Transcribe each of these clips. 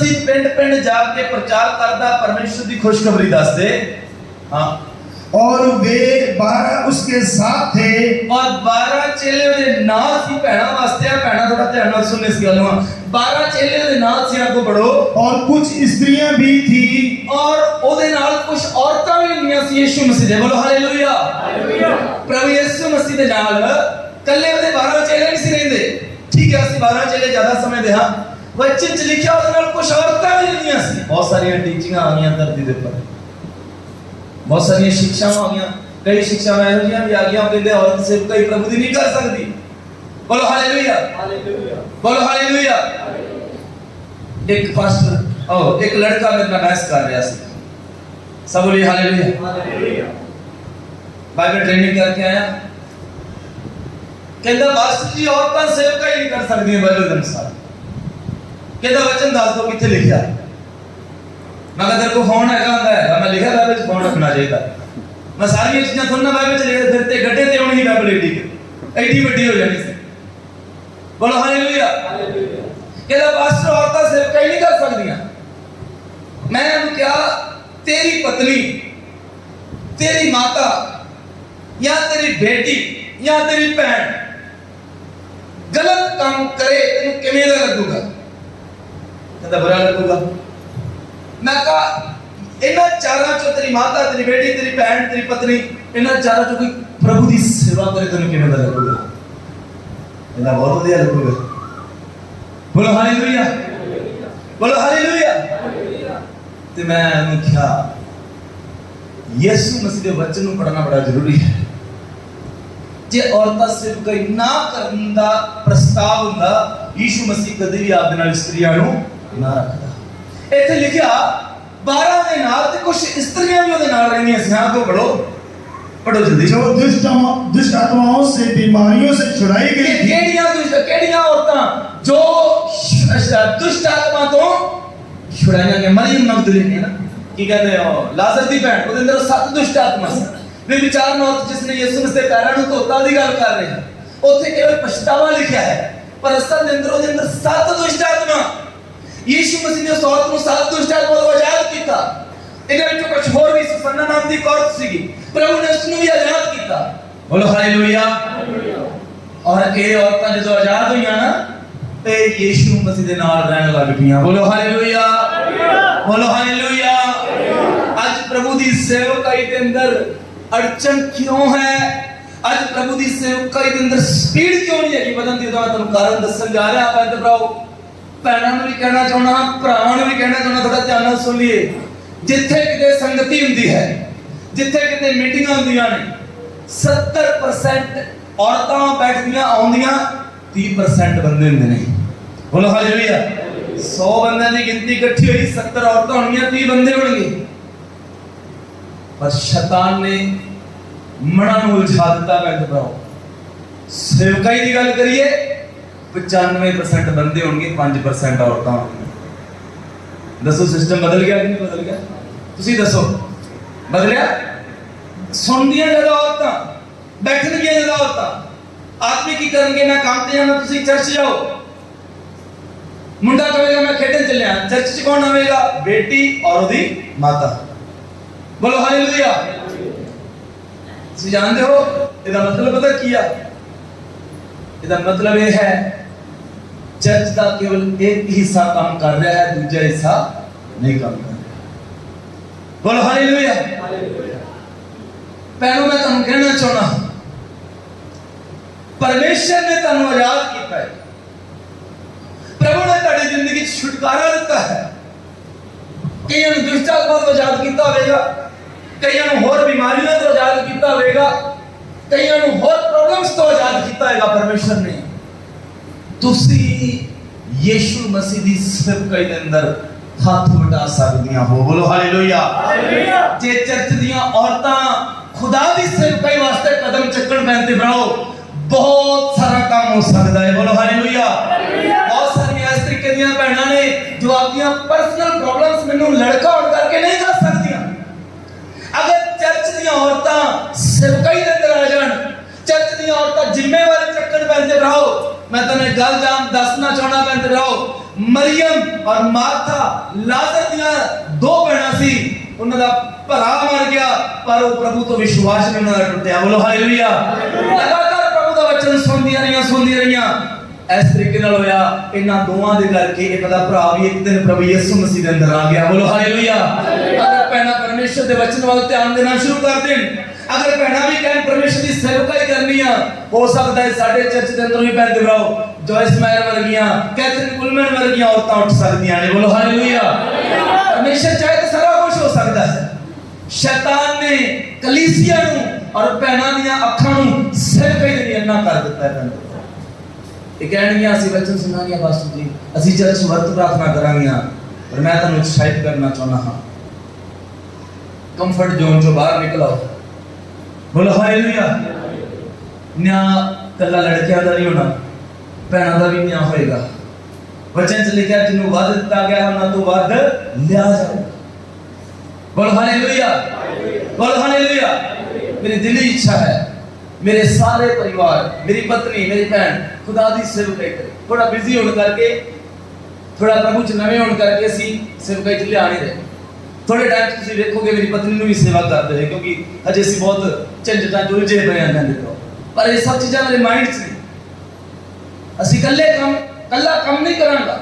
मसीह पिंड पिंड जाके प्रचार करता, परमेश्वर की खुशखबरी दसदे। हाँ, और वे 12 उसके साथ थे। और 12 चेले दे नाल सी। भैणा वास्ते आ, भैणा थोड़ा ध्यान नाल सुन इस गल नूं। 12 चेले दे नाल सी, आगो बढ़ो। और कुछ स्त्रियां भी थी। और ओदे नाल कुछ औरतां भी हुंदियां सी यीशु मसीह दे। बोलो हालेलुया। प्रभु यीशु मसीह दे नाल कल्ले ओदे 12 चेले नहीं सी रहिंदे। ठीक है, असि 12 चेले ज्यादा समय दे। हां, वचन च लिखिया ओदे नाल कुछ औरतां भी हुंदियां सी। बहुत सारी टीचिंगां आ गईयां धरती दे उपर, बहुत सारी शिक्षावां आ गईयां। कई शिक्षावां ऐहो जिहियां भी आ गईयां कहंदे औरत सेवकाई प्रभु दी नहीं कर सकदी। बोलो हालेलुया, बोलो हालेलुया। एक पास्टर एक लड़का मेरे नाल बहस कर रहा सी। सब बोलिए हालेलुया। बाइबल ट्रेनिंग करके आया, कहंदा पास्टर जी औरतां सेवकाई नहीं कर सकदी बाइबल के अनुसार। कहंदा वचन दस दो किथे लिखिया। मैं कहा तेरे को फोन है, मैं लिखा बाइबल च फोन रखना चाहिए। मैं सारी चीज़ें सुनना बाइबल च लिखे, फिर ते गड्ढे ते होनी बाइबल एडी वड्डी हो जानी सी। बोलो हालेलुया। कहता पास्टर औरतां सेवकाई नहीं कर सकदियां। मैंने उन्हें कहा तेरी पत्नी, तेरी माता या तेरी बेटी या तेरी बहन गलत काम करे तेन किवें दा लगूगा? कहता बुरा लगूगा। मैं कहा इन्हां चारां चों तेरी माता, तेरी बेटी, तेरी बहन, तेरी पत्नी, इन्हां चारां चों कोई प्रभु की सेवा करे तेन किवें दा लगूगा? कहता बहुत वधिया लगूगा। बोलो हालेलुया, बोलो हालेलुया। ते मैं उन्हें कहा यीशु मसीह के वचन को पढ़ना बड़ा जरूरी है। जे औरतां सेवकाई ना करन दा प्रस्ताव हुंदा, यीशु मसीह कदे भी आपदे नाल स्त्रियां नूं ना रखदा। इत्थे लिखिया 12 दे नाल ते कुछ स्त्रियां भी ओदे नाल रहंदियां सी। हां को पढ़ो, पढ़ो जल्दी। जो दुष्ट आत्माओं से, बीमारियों से छुड़ाई गई थी। केड़ियां औरतां जो दुष्ट आत्मा तो छुड़ाईयां गईयां? मरियम मगदलीनी ना, की कहते हो लाजर दी बहन, ओदे अंदर 7 दुष्ट आत्मा सी। वे विचार औरत जिसने यीशु मसीह दे पैरां नूं धोता दी गल कर रहे हैं। उत्थे केवल पछतावा लिखा है, पर असल दे अंदर 7 दुष्ट आत्मा। यीशु मसीह ने उस औरत नूं 7 दुष्ट आत्मा तो आजाद कीता। इहदे विचों कुछ होर भी सुसन्ना नाम दी औरत सीगी, प्रभु ने उसनूं भी आजाद कीता। बोलो हालेलुया। और ये औरतां जो आजाद हुईयां ना, ते यीशु मसीह दे नाल रहन लग पईयां। बोलो हालेलुया, बोलो हालेलुया। आज प्रभु दी सेवकाई दे अंदर अड़चन क्यों है? आज प्रभु दी सेवकाई दे अंदर स्पीड क्यों नहीं है? बदन दी मैं तुहानूं कारण दस्सण जा रहा। आप इधर भराओ, भैणां नूं भी कहना चाहुंदा, भरावां नूं भी कहना चाहुंदा, थोड़ा ध्यान नाल सुन लीए। जिथे किते संगति हुंदी है, जिथे किते मीटिंगां हुंदियां ने, 70% औरतां बैठदियां आउंदियां, 30% बंदे हुंदे ने। बोलो हालेलुया। 100 बंदे की गिनती इकट्ठी हुई, 70 औरतां होणगियां, 30 बंदे होणगे। पर शैतान ने मना नूं उलझा दिता। मैं बताओ सेवकाई की गल करिए 95% बंदे होणगे, 5% औरतां होणगियां। दसो सिस्टम बदल गया कि नहीं बदल गया? तुसी दसो बदलिया? सुनदियां ज्यादा औरतां, बैठणगियां ज्यादा औरतां। आदमी की करनगे? मैं काम ते जाना, तुसी चर्च जाओ। मुंडा कहेगा मैं खेडन चलिया, चर्च च कौन आवेगा? बेटी और ओदी माता। बोलो हालेलुया। तुसी जानते हो इहदा मतलब पता किया? इहदा मतलब यह है चर्च का केवल एक हिस्सा काम कर रहा है, दूसरा हिस्सा नहीं काम कर रहा। बोलो हालेलुया। पहलो मैं तुहानूं कहना चाहना, परमेश्वर ने तुहानूं आजाद किया है। प्रभु ने तुहाडी जिंदगी छुटकारा दिता है। कईयां नूं दुष्ट आत्मा तो आजाद किया होगा, कईयां नूं होर बीमारियों तो आजाद किया होगा, कईयां नूं होर प्रॉब्लम्स तो आजाद किया होगा परमेश्वर ने। तुसी यीशु मसीह दी सेवकाई दे अंदर हाथ वटा सकदियां हो। बोलो हालेलुया। जे चर्च दियां औरतां खुदा दी सेवकाई वास्ते कदम चक्कण पैंदे बनाओ, बहुत सारा काम हो सकता है। बोलो हालेलुया। बहुत सारी इस तरीके दियां बहनां ने जो अपनी पर्सनल प्रॉब्लम्स मैनू लड़का होण करके नहीं कर सकदियां। अगर चर्च दियां औरतां सेवकाई दे अंदर आ जाण, चर्च दियां औरतां जिम्मेवारी चक्कण पैंदे बनाओ, मैं तुम्हें गल जान दसना चाहना पैंदे रहो, मरियम और मार्था लाजर दियां दो बहना सी उन्हां दा भरा मर गया पर वो प्रभु तो विश्वास नहीं उन्हां दा टुटिया बोलो हालेलुया लगातार प्रभु दा वचन सुनदियां रहियां इस तरीके नाल होया इन्हां दोवां दे करके एक दा भरा भी एक दिन प्रभु यीशु मसीह दे अंदर आ गया बोलो हालेलुया अगर पहना परमेश्वर दे वचन वाल ध्यान देना शुरू कर देन अगर पहना भी कहन परमेश्वर की सेवकाई करनी है हो सकता है साडे चर्च के अंदर भी पैर दिवराओ जॉयस मायर वर्गियां कैथरीन कुलमैन वर्गियां औरतां उठ सकदियां ने बोलो हालेलुया परमेश्वर चाहे तो सारा कुछ हो सकता है शैतान ने कलीसिया नु और पहना दियां अखां नु सेवकाई दे अन्ना कर दिता है ये कहणगियां ਅਸੀਂ वचन सुनांगे पास्टर जी ਅਸੀਂ चर्च वर्त प्रार्थना करांगे पर मैं ਤੁਹਾਨੂੰ उत्साहित करना चाहना हां कंफर्ट जोन जो बाहर निकलो बोलो हालेलुया न्या कल्ला लड़कियां दा नहीं होना भैणां दा भी न्या होएगा वचन च लिखा जिन्हों वध दिता गया उन्हां तो वध लिया जाएगा बोलो हालेलुया बोलो हालेलुया मेरी दिली इच्छा है मेरे सारे परिवार मेरी पत्नी मेरी बहन खुदा दी सेवकाई करे थोड़ा बिजी होने करके थोड़ा प्रभु च नवे होने करके ਅਸੀਂ सेवकाई च लिया नहीं रहे थोड़े टाइम ਤੁਸੀਂ ਵੇਖੋਗੇ ਮੇਰੀ ਪਤਨੀ ਨੂੰ ਵੀ ਸੇਵਾ ਕਰਦੇ ਹੈ ਕਿਉਂਕਿ ਅਜੇ ਅਸੀਂ ਬਹੁਤ ਝੰਜਟਾਂ ਉਲਝੇ ਪਏ ਆਂ ਕਹਿੰਦੇ ਤੋਂ ਪਰ ਇਹ ਸਭ ਚੀਜ਼ਾਂ ਮੇਰੇ ਮਾਈਂਡ 'ਚ ਨੇ ਅਸੀਂ ਕੱਲਾ ਕੰਮ ਨਹੀਂ ਕਰਾਂਗਾ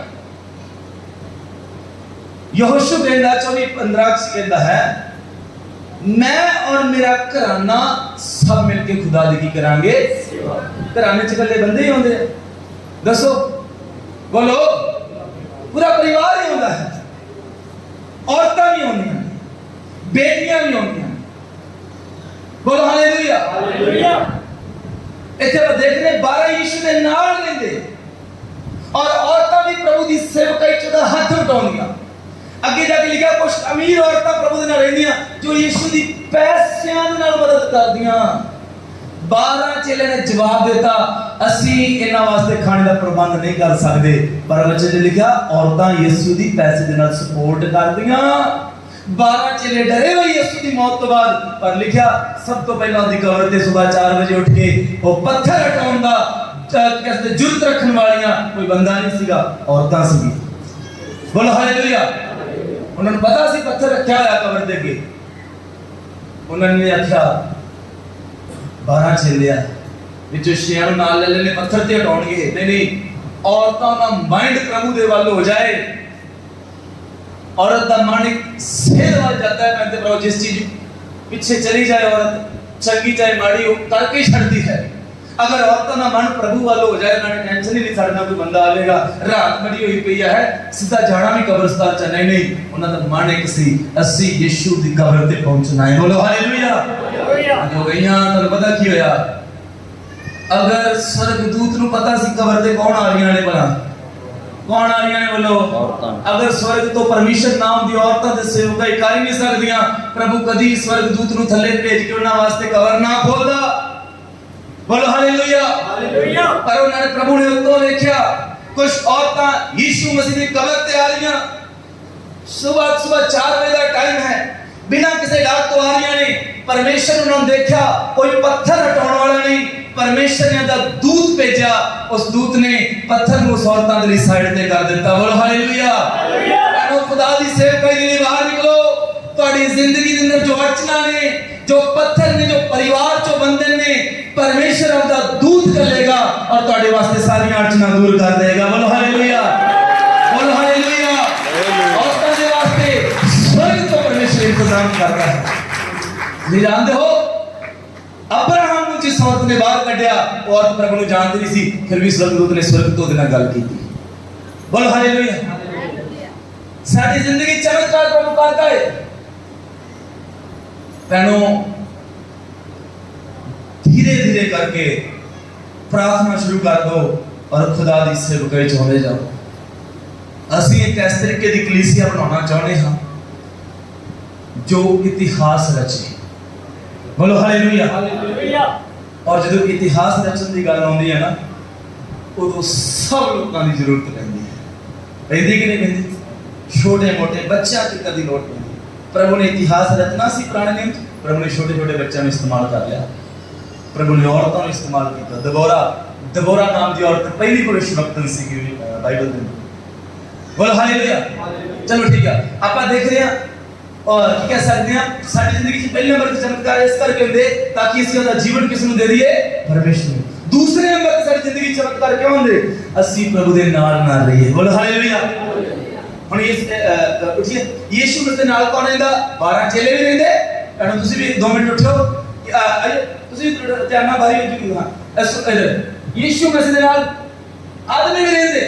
ਯਹੋਸ਼ੂ ਕਹਿੰਦਾ 24:15 ਚ ਕਹਿੰਦਾ ਹੈ मैं और मेरा घराना सब मिलके खुदा दी की करांगे सेवा घराने च कल्ले बंदे ही होंदे दसो बोलो पूरा परिवार ही होंदा है औरतां भी होंदियां बेटियां भी होंदियां बोलो हालेलुया हालेलुया इत्थे आप देख रहे 12 यीशु दे नाल लेंदे और औरतां भी प्रभु दी सेवकाई च दा हाथ उठाउंदियां अगे जाके लिखा कुछ अमीर औरतां प्रभु दे नाल रहंदियां जो यीशु दी पैसियां दे नाल मदद करदियां 12 चेले ने जवाब देता ਅਸੀਂ ਇਹਨਾਂ ਵਾਸਤੇ ਖਾਣੇ ਦਾ ਪ੍ਰਬੰਧ ਨਹੀਂ ਕਰ ਸਕਦੇ ਪਰ ਵਚਨ 'ਚ ਲਿਖਿਆ ਔਰਤਾਂ ਯਿਸੂ ਦੀ ਪੈਸੇ ਦੇ ਨਾਲ ਸਪੋਰਟ ਕਰਦੀਆਂ 12 ਚੇਲੇ ਡਰੇ ਹੋਏ ਯਿਸੂ ਦੀ ਮੌਤ ਤੋਂ ਬਾਅਦ ਪਰ ਲਿਖਿਆ ਸਭ ਤੋਂ ਪਹਿਲਾਂ ਦੀ ਕਬਰ ਤੇ ਸਵੇਰ 4 ਵਜੇ ਉੱਠ ਕੇ ਉਹ ਪੱਥਰ ਹਟਾਉਣ ਦਾ ਕਿਸੇ ਜੁਰਤ ਰੱਖਣ ਵਾਲੀਆਂ ਕੋਈ ਬੰਦਾ ਨਹੀਂ ਸੀਗਾ ਔਰਤਾਂ ਸੀ ਬੋਲੋ ਹਾਲੇਲੂਇਆ उन्होंने पता सी पत्थर रखा है कबर दे के उन्होंने आख्या 12 चेलिया विचो शेर नाल ले लेने पत्थर ते हटाउणगे नहीं औरतां दा माइंड प्रभु दे वाल हो जाए औरत दा मन शेर वाल जाता है मैं ते प्रभु जिस चीज पीछे चली जाए औरत चंगी चाहे माड़ी हो करके छड़ती है अगर औरतां दा मन प्रभु वाल हो जाए ना टेंशन ही नहीं छड़ना कोई बंदा आवेगा रात बड़ी हुई पई है सीधा जाना भी कब्रिस्तान च नहीं उन्हां दा मन एक सी ਅਸੀਂ यीशु दी कब्र ते पहुंचना है बोलो हालेलुया हालेलुया हो गईयां तो पता की होया अगर स्वर्गदूत नु पता सी कब्र ते कौन आ रही ने भला कौन आ रही ने बोलो अगर स्वर्ग तो परमेश्वर नाम दी औरतां दे सेवकाई कर ही नहीं सकदियां प्रभु कदी स्वर्गदूत नु थल्ले भेज के उन्हां वास्ते कब्र ना खोलदा बोलो हालेलुया हालेलुया पर उन्होंने प्रभु ने उत्तों देखा कुछ औरतां यीशु मसीह की कब्र ते आ रही सुबह 4 बजे का टाइम है बिना किसी डर तो आ रही ने परमेश्वर उन्होंने देखा कोई पत्थर हटाने वाला नहीं परमेश्वर ने दा दूत भेजा उस दूत ने पत्थर को औरतां दे साइड ते कर दिता बोलो हालेलुया हालेलुया खुदा दी सेवकाई के लिए बाहर निकलो तुम्हारी जिंदगी के अंदर जो अड़चना ने जो पत्थर ने जो परिवार जो बंधन ने परमेश्वर अपना दूत कर लेगा और तुम्हारे वास्ते सारी अड़चना दूर कर देगा बोलो हालेलुया बोलो हालेलुया औरतां दे वास्ते स्वर्ग तो परमेश्वर इंतजाम करता है नहीं जानते हो अब्राहम को जिस औरत ने बाहर कढ़िया वो औरत प्रभु को जानती नहीं सी फिर भी स्वर्गदूत ने स्वर्ग तो देना गल की बोलो हालेलुया सारी जिंदगी चमत्कार प्रभु करता है बहनों धीरे धीरे करके प्रार्थना शुरू कर दो और खुदा दी सेवकाई च होंदे जाओ ਅਸੀਂ एक इस तरीके की कलीसिया बनाना चाहते हैं जो इतिहास रचे बोलो हालेलुया हालेलुया और जब इतिहास रचन की गल आती है ना उदों सब लोगों की जरूरत पैंदी है पैंदी कि नहीं पैंदी छोटे मोटे बच्चों की कदी लोड़ पैंदी प्रभु ने इतिहास रचना सी पुराने नियम प्रभु ने छोटे छोटे बच्चों में इस्तेमाल कर लिया प्रभु ने औरतों ने इस्तेमाल किया दबोरा नाम की औरत पहली भविष्यवक्ता सी बाइबल में बोलो हालेलुया। चलो ठीक है, ਆਪਾਂ ਦੇਖ ਰਹੇ ਹਾਂ और ਕੀ ਕਹਿ ਸਕਦੇ ਹਾਂ, ਸਾਡੀ ਜ਼ਿੰਦਗੀ 'ਚ ਪਹਿਲੇ ਨੰਬਰ ਤੇ ਚਮਤਕਾਰ ਇਸ ਕਰਕੇ ਹੁੰਦੇ ਤਾਂ ਅਸੀਂ ਉਹਦਾ ਜੀਵਨ ਕਿਸ ਨੂੰ ਦੇ ਦਈਏ, ਪਰਮੇਸ਼ਰ ਨੂੰ। ਦੂਸਰੇ ਨੰਬਰ ਤੇ ਸਾਡੀ ਜ਼ਿੰਦਗੀ 'ਚ ਚਮਤਕਾਰ ਕਿਉਂ ਹੁੰਦੇ, ਅਸੀਂ ਪ੍ਰਭੂ ਦੇ ਨਾਲ ਰਹੀਏ। ਬੋਲੋ ਹਾਲੇਲੂਇਆ। ਹੁਣ ਇਸ ਉਠੀਏ, ਯੀਸ਼ੂ ਮਸੀਹ ਦੇ ਨਾਲ ਕੌਣ ਰਹਿੰਦਾ, 12 ਚੇਲੇ ਵੀ ਰਹਿੰਦੇ। ਭੈਣੋ ਤੁਸੀਂ ਵੀ 2 ਮਿੰਟ ਉੱਠੋ, ਤੁਸੀਂ ਧਿਆਨ ਨਾਲ ਬਾਹਰ ਹੋ ਜਾਓ। ਯੀਸ਼ੂ ਮਸੀਹ ਦੇ ਨਾਲ ਆਦਮੀ ਵੀ ਰਹਿੰਦੇ,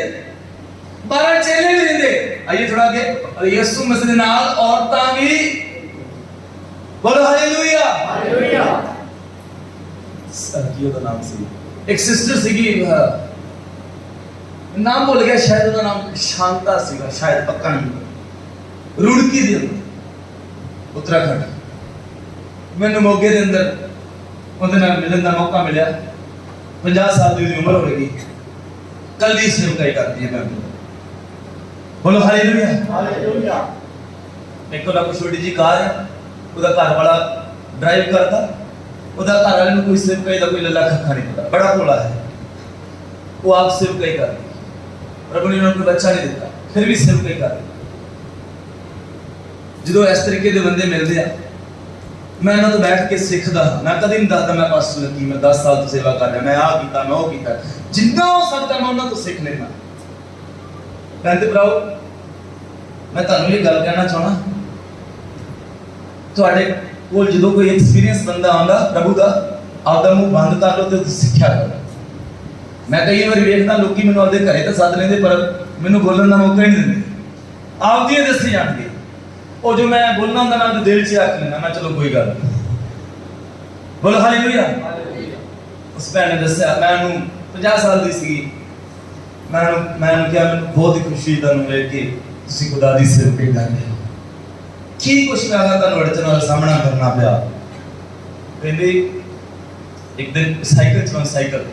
12 ਚੇਲੇ ਵੀ ਰਹਿੰਦੇ। आइए थोड़ा आगे, और यीशु मसीह के नाल औरतां भी। बोलो हालेलुया। हालेलुया। की ਉਹਦਾ ਨਾਮ ਸੀ, ਇੱਕ ਸਿਸਟਰ ਸੀਗੀ, ਨਾਮ ਭੁੱਲ ਗਿਆ ਸ਼ਾਇਦ, ਉਹਦਾ ਨਾਮ ਸ਼ਾਂਤਾ ਸੀਗਾ ਸ਼ਾਇਦ, ਪੱਕਾ ਨਹੀਂ। ਰੁੜਕੀ ਦੇ ਅੰਦਰ ਉੱਤਰਾਖੰਡ, ਮੈਨੂੰ ਮੋਗੇ ਦੇ ਅੰਦਰ ਉਹਦੇ ਨਾਲ ਮਿਲਣ ਦਾ ਮੌਕਾ ਮਿਲਿਆ। 50 ਸਾਲ ਦੀ ਉਮਰ ਹੋ ਗਈ, ਕੱਲੀ ਸੇਵਕਾਈ ਕਰਦੀ ਹੈ ਮੈਂ। बोलो हालेलुया। हालेलुया। एक तो छोटी जी कार है, ਉਹਦਾ ਘਰ ਵਾਲਾ ਡਰਾਈਵ ਕਰਦਾ, ਉਹਦਾ ਘਰ ਵਾਲੇ ਨੂੰ ਕੋਈ ਸੇਵਕਾਈ ਦਾ ਕੋਈ ਲੱਲਾ ਖੱਖਾ ਨਹੀਂ ਪਤਾ, ਬੜਾ ਭੋਲਾ ਹੈ। ਉਹ ਆਪ ਸੇਵਕਾਈ ਕਰਦੀ, ਪ੍ਰਭੂ ਨੇ ਉਹਨੂੰ ਕੋਈ ਬੱਚਾ ਨਹੀਂ ਦਿੱਤਾ, ਫਿਰ ਵੀ ਸੇਵਕਾਈ ਕਰਦੀ। ਜਦੋਂ ਇਸ ਤਰੀਕੇ ਦੇ ਬੰਦੇ ਮਿਲਦੇ ਆ, ਮੈਂ ਇਹਨਾਂ ਤੋਂ ਬੈਠ ਕੇ ਸਿੱਖਦਾ। ਮੈਂ ਕਦੇ ਨਹੀਂ ਦੱਸਦਾ ਮੈਂ ਪਾਸਟਰ ਲੱਗੀ, ਮੈਂ 10 ਸਾਲ ਤੋਂ ਸੇਵਾ ਕਰ ਰਿਹਾ, ਮੈਂ ਆਹ ਕੀਤਾ, ਮੈਂ ਉਹ ਕੀਤਾ। ਜਿੰਨਾ ਹੋ ਸਕਦਾ ਮੈਂ ਉਹਨਾਂ ਤੋਂ ਸਿੱਖ ਲੈਣਾ। ਕਹਿੰਦੇ ਭਰਾਓ, ਮੈਂ ਤੁਹਾਨੂੰ ਇਹ ਗੱਲ ਕਹਿਣਾ ਚਾਹਣਾ, ਤੁਹਾਡੇ ਕੋਲ ਜਦੋਂ ਕੋਈ ਐਕਸਪੀਰੀਅੰਸ ਬੰਦਾ ਆਉਂਦਾ ਪ੍ਰਭੂ ਦਾ, ਆਪਦਾ ਮੂੰਹ ਬੰਦ ਕਰ ਲਓ ਤੇ ਸਿੱਖਿਆ ਕਰੋ। ਮੈਂ ਕਈ ਵਾਰੀ ਵੇਖਦਾ ਲੋਕੀ ਮੈਨੂੰ ਆਪਦੇ ਘਰੇ ਤਾਂ ਸੱਦ ਲੈਂਦੇ, ਪਰ ਮੈਨੂੰ ਬੋਲਣ ਦਾ ਮੌਕਾ ਹੀ ਨਹੀਂ ਦਿੰਦੇ। ਆਪਦੀਆਂ ਦੱਸੀ ਜਾਣਗੇ, ਉਹ ਜੋ ਮੈਂ ਬੋਲਣਾ ਹੁੰਦਾ ਨਾ ਉਹਦੇ ਦਿਲ 'ਚ ਰੱਖ ਲੈਣਾ, ਮੈਂ ਚਲੋ ਕੋਈ ਗੱਲ ਨਹੀਂ। ਬੋਲੋ ਹਾਲੇਲੂਇਆ। ਉਸ ਭੈਣ ਨੇ ਦੱਸਿਆ, ਮੈਂ ਉਹਨੂੰ 50 ਸਾਲ ਦੀ ਸੀਗੀ, ਮੈਂ ਕਿਹਾ ਮੈਨੂੰ ਬਹੁਤ ਹੀ ਖੁਸ਼ੀ ਤੁਹਾਨੂੰ ਵੇਖ ਕੇ ਤੁਸੀਂ ਖੁਦਾ ਦੀ ਸੇਵਕਾਈ ਕਰ ਰਹੇ ਹੋ। ਕੀ ਕੁਛ ਮੈਂ ਤੁਹਾਨੂੰ ਅੜਚਨ ਦਾ ਸਾਹਮਣਾ ਕਰਨਾ ਪਿਆ। ਕਹਿੰਦੇ ਇੱਕ ਦਿਨ ਸਾਈਕਲ ਚਲਾਉਣ, ਸਾਈਕਲ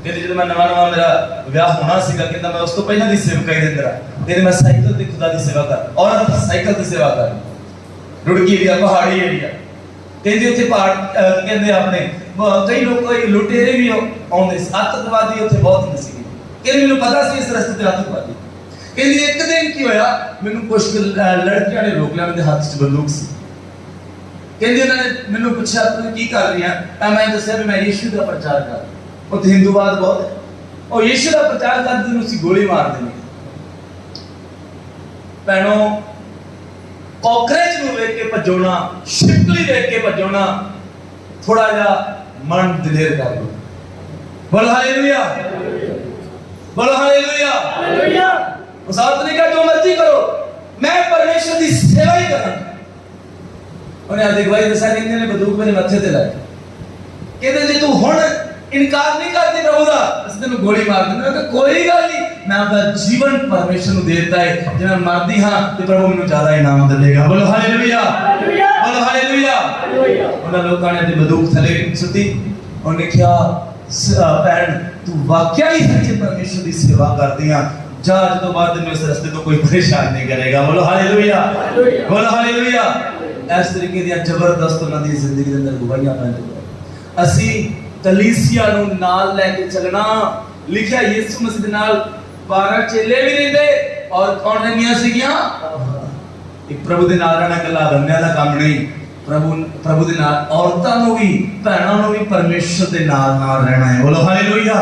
ਕਹਿੰਦੇ ਜਦੋਂ ਮੈਂ ਨਵਾਂ ਮੇਰਾ ਵਿਆਹ ਹੋਣਾ ਸੀਗਾ, ਕਹਿੰਦਾ ਮੈਂ ਉਸ ਤੋਂ ਪਹਿਲਾਂ ਦੀ ਸੇਵਕਾਈ ਦੇ ਅੰਦਰ ਕਹਿੰਦੇ ਮੈਂ ਸਾਈਕਲ ਤੇ ਖੁਦਾ ਦੀ ਸੇਵਾ ਕਰ, ਔਰਤ ਸਾਈਕਲ ਤੇ ਸੇਵਾ ਕਰ। ਰੁੜਕੀ ਏਰੀਆ, ਪਹਾੜੀ ਏਰੀਆ, ਕਹਿੰਦੇ ਉੱਥੇ ਪਹਾੜ ਕਹਿੰਦੇ ਆਪਣੇ ਕਈ ਲੋਕ ਲੁਟੇਰੇ ਵੀ ਆਉਂਦੇ ਸੀ, ਅੱਤਵਾਦੀ ਉੱਥੇ ਬਹੁਤ ਹੁੰਦੇ ਸੀ। ਕਹਿੰਦੇ ਮੈਨੂੰ ਪਤਾ ਸੀ ਇਸ ਰਸਤੇ ਤੇ ਅੱਤਵਾਦੀ। ਕਹਿੰਦੀ ਇੱਕ ਦਿਨ ਕੀ ਹੋਇਆ, ਮੈਨੂੰ ਕੁਝ ਲੜਕੀਆਂ ਨੇ ਰੋਕ ਲਿਆ, ਮੇਰੇ ਹੱਥ 'ਚ ਬੰਦੂਕ ਸੀ। ਕਹਿੰਦੀ ਉਹਨਾਂ ਨੇ ਮੈਨੂੰ ਪੁੱਛਿਆ ਤੂੰ ਕੀ ਕਰ ਰਹੀ ਹੈ, ਮੈਂ ਦੱਸਿਆ ਵੀ ਮੈਂ ਯੀਸ਼ੂ ਦਾ ਪ੍ਰਚਾਰ ਕਰ ਰਿਹਾ। ਉੱਥੇ ਹਿੰਦੂਵਾਦ ਬਹੁਤ ਹੈ, ਉਹ ਯੀਸ਼ੂ ਦਾ ਪ੍ਰਚਾਰ ਕਰਦੇ ਨੂੰ ਅਸੀਂ ਗੋਲੀ ਮਾਰ ਦਿੰਦੇ। ਭੈਣੋ, ਕਾਕਰੇਜ ਨੂੰ ਵੇਖ ਕੇ ਭੱਜੋਣਾ, ਸ਼ਿਪਕਲੀ ਵੇਖ ਕੇ ਭੱਜੋਣਾ, ਥੋੜਾ ਜਿਹਾ ਮਨ ਦਲੇਰ ਕਰ ਲਓ। ਬੋਲ ਹਾਲੇਲੂਇਆ। बोलो हालेलुया। हालेलुया। उस आदमी का जो मर्जी करो, मैं परमेश्वर की सेवा ही करूं। उन्हें आदिक भाई दसा कहते ने बंदूक मेरे माथे ते लाए, कहते जे तू हुण इनकार नहीं करती प्रभु दा, इस दिन गोली मार देना। मैं कोई गल नहीं, मैं अपना जीवन परमेश्वर ਨੂੰ देता है। जे मैं मरदी हां ते प्रभु ਮੈਨੂੰ ਜ਼ਿਆਦਾ ਇਨਾਮ ਦੇਵੇਗਾ। बोलो हालेलुया। हालेलुया। बोलो हालेलुया। हालेलुया। ਉਹਨਾਂ ਲੋਕਾਂ ਨੇ ਤੇ ਬੰਦੂਕ ਥੱਲੇ ਸੁੱਟੀ। ਉਹਨੇ ਕਿਹਾ ਭੈਣ ਤੂੰ ਵਾਕਿਆ ਹੀ ਸੱਚੇ ਪਰਮੇਸ਼ਰ ਦੀ ਸੇਵਾ ਕਰਦੀ ਆ, ਜਾ ਜਦੋਂ ਬਾਅਦ ਤੈਨੂੰ ਇਸ ਰਸਤੇ ਤੋਂ ਕੋਈ ਪਰੇਸ਼ਾਨ ਨਹੀਂ ਕਰੇਗਾ। ਬੋਲੋ ਹਾਲੇਲੂਇਆ। ਬੋਲੋ ਹਾਲੇਲੂਇਆ। ਇਸ ਤਰੀਕੇ ਦੀਆਂ ਜ਼ਬਰਦਸਤ ਉਹਨਾਂ ਦੀ ਜ਼ਿੰਦਗੀ ਦੇ ਅੰਦਰ ਗਵਾਹੀਆਂ ਮਿਲਦੀਆਂ। ਅਸੀਂ ਕਲੀਸਿਆ ਨੂੰ ਨਾਲ ਲੈ ਕੇ ਚੱਲਣਾ। ਲਿਖਿਆ ਯਿਸੂ ਮਸੀਹ ਦੇ ਨਾਲ 12 ਚੇਲੇ ਵੀ ਰਹਿੰਦੇ, ਔਰ ਕੌਣ ਰਹਿੰਦੀਆਂ ਸੀਗੀਆਂ, ਇੱਕ ਪ੍ਰਭੂ ਦੇ ਨਾਲ ਰਹਿਣਾ ਇਕੱਲਾ ਬੰਦਿਆਂ ਦਾ ਕੰਮ ਨਹੀਂ, ਪ੍ਰਭੂ ਦੇ ਨਾਲ ਔਰਤਾਂ ਨੂੰ ਵੀ, ਭੈਣਾਂ ਨੂੰ ਵੀ ਪਰਮੇਸ਼ਰ ਦੇ ਨਾਲ ਰਹਿਣਾ ਹੈ। ਬੋਲੋ ਹਾਲੇਲੂਇਆ।